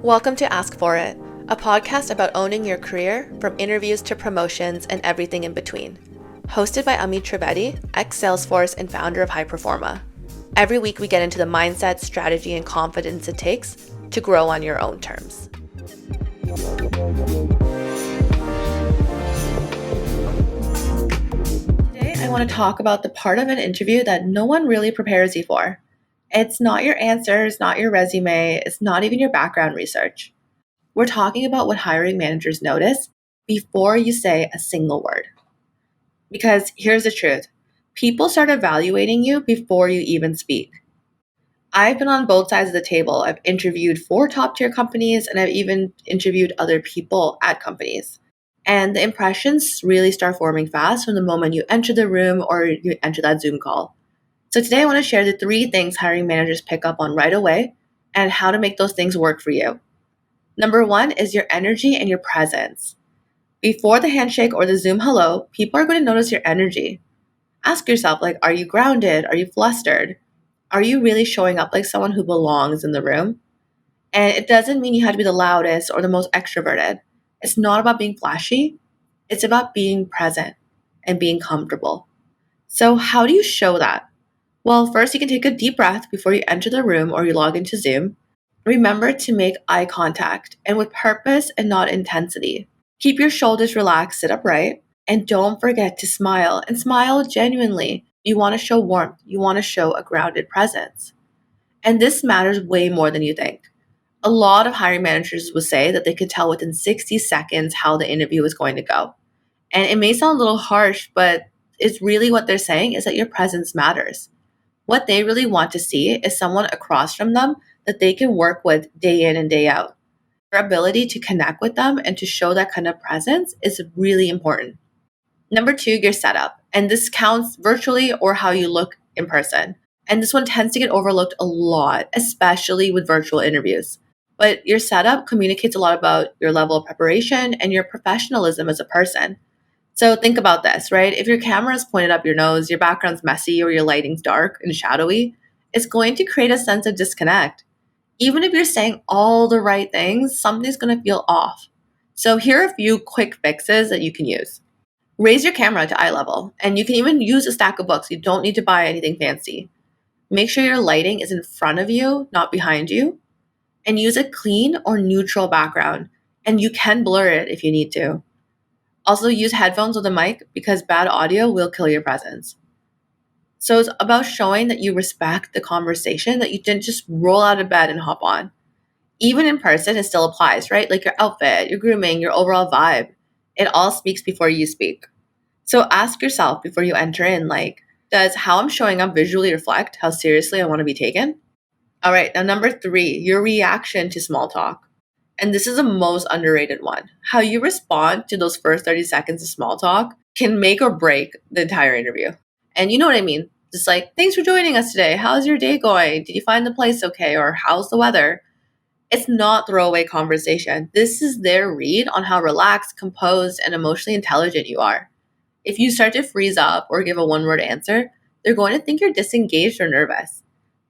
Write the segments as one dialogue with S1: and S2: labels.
S1: Welcome to Ask For It, a podcast about owning your career, from interviews to promotions and everything in between. Hosted by Amit Trivedi, ex-Salesforce and founder of High Performa. Every week we get into the mindset, strategy, and confidence it takes to grow on your own terms. Today I want to talk about the part of an interview that no one really prepares you for. It's not your answers, not your resume, it's not even your background research. We're talking about what hiring managers notice before you say a single word. Because here's the truth. People start evaluating you before you even speak. I've been on both sides of the table. I've interviewed for top tier companies and I've even interviewed other people at companies. And the impressions really start forming fast from the moment you enter the room or you enter that Zoom call. So today I want to share the 3 things hiring managers pick up on right away and how to make those things work for you. Number 1 is your energy and your presence. Before the handshake or the Zoom hello, people are going to notice your energy. Ask yourself, are you grounded? Are you flustered? Are you really showing up like someone who belongs in the room? And it doesn't mean you have to be the loudest or the most extroverted. It's not about being flashy. It's about being present and being comfortable. So how do you show that? Well, first you can take a deep breath before you enter the room or you log into Zoom. Remember to make eye contact and with purpose and not intensity. Keep your shoulders relaxed, sit upright, and don't forget to smile, and smile genuinely. You want to show warmth. You want to show a grounded presence. And this matters way more than you think. A lot of hiring managers will say that they could tell within 60 seconds how the interview is going to go. And it may sound a little harsh, but it's really what they're saying is that your presence matters. What they really want to see is someone across from them that they can work with day in and day out. Your ability to connect with them and to show that kind of presence is really important. Number 2, your setup. And this counts virtually or how you look in person. And this one tends to get overlooked a lot, especially with virtual interviews. But your setup communicates a lot about your level of preparation and your professionalism as a person. So think about this, right? If your camera is pointed up your nose, your background's messy, or your lighting's dark and shadowy, it's going to create a sense of disconnect. Even if you're saying all the right things, something's going to feel off. So here are a few quick fixes that you can use. Raise your camera to eye level, and you can even use a stack of books. You don't need to buy anything fancy. Make sure your lighting is in front of you, not behind you, and use a clean or neutral background, and you can blur it if you need to. Also, use headphones with a mic because bad audio will kill your presence. So it's about showing that you respect the conversation, that you didn't just roll out of bed and hop on. Even in person, it still applies, right? Like your outfit, your grooming, your overall vibe. It all speaks before you speak. So ask yourself before you enter in, does how I'm showing up visually reflect how seriously I want to be taken? All right, now number 3, your reaction to small talk. And this is the most underrated one. How you respond to those first 30 seconds of small talk can make or break the entire interview. And you know what I mean? Just thanks for joining us today. How's your day going? Did you find the place okay? Or how's the weather? It's not throwaway conversation. This is their read on how relaxed, composed, and emotionally intelligent you are. If you start to freeze up or give a one-word answer, they're going to think you're disengaged or nervous.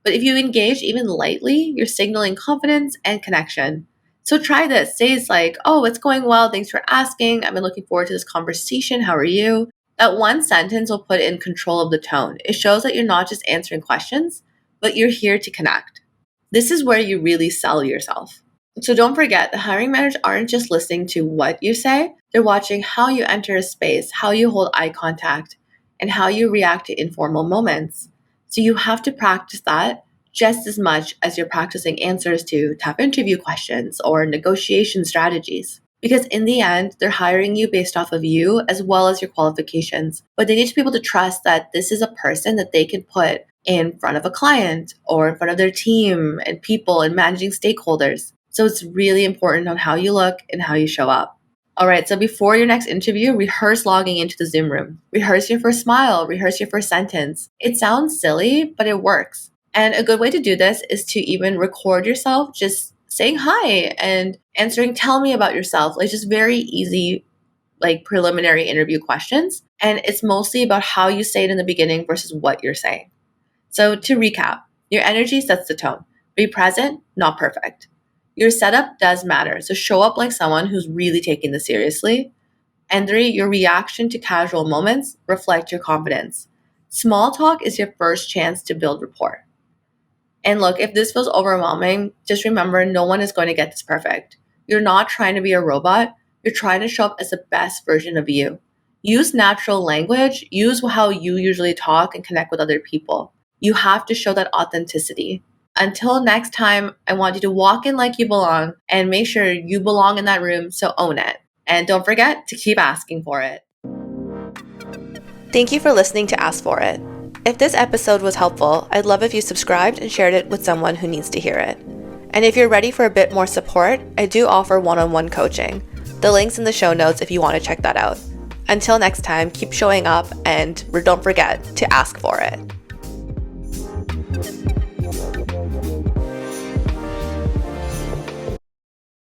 S1: But if you engage even lightly, you're signaling confidence and connection. So try this. Say it's oh, it's going well. Thanks for asking. I've been looking forward to this conversation. How are you? That one sentence will put in control of the tone. It shows that you're not just answering questions, but you're here to connect. This is where you really sell yourself. So don't forget, the hiring managers aren't just listening to what you say. They're watching how you enter a space, how you hold eye contact, and how you react to informal moments. So you have to practice that just as much as you're practicing answers to tough interview questions or negotiation strategies. Because in the end, they're hiring you based off of you as well as your qualifications. But they need to be able to trust that this is a person that they can put in front of a client or in front of their team and people and managing stakeholders. So it's really important on how you look and how you show up. All right, so before your next interview, rehearse logging into the Zoom room. Rehearse your first smile, rehearse your first sentence. It sounds silly, but it works. And a good way to do this is to even record yourself just saying hi and answering, tell me about yourself. Just very easy, preliminary interview questions. And it's mostly about how you say it in the beginning versus what you're saying. So to recap, Your energy sets the tone. Be present, not perfect. Your setup does matter, so show up like someone who's really taking this seriously. And 3, your reaction to casual moments reflect your confidence. Small talk is your first chance to build rapport. And look, if this feels overwhelming, just remember no one is going to get this perfect. You're not trying to be a robot, you're trying to show up as the best version of you. Use natural language, use how you usually talk and connect with other people. You have to show that authenticity. Until next time, I want you to walk in like you belong and make sure you belong in that room, so own it. And don't forget to keep asking for it. Thank you for listening to Ask For It. If this episode was helpful, I'd love if you subscribed and shared it with someone who needs to hear it. And if you're ready for a bit more support, I do offer one-on-one coaching. The link's in the show notes if you want to check that out. Until next time, keep showing up and don't forget to ask for it.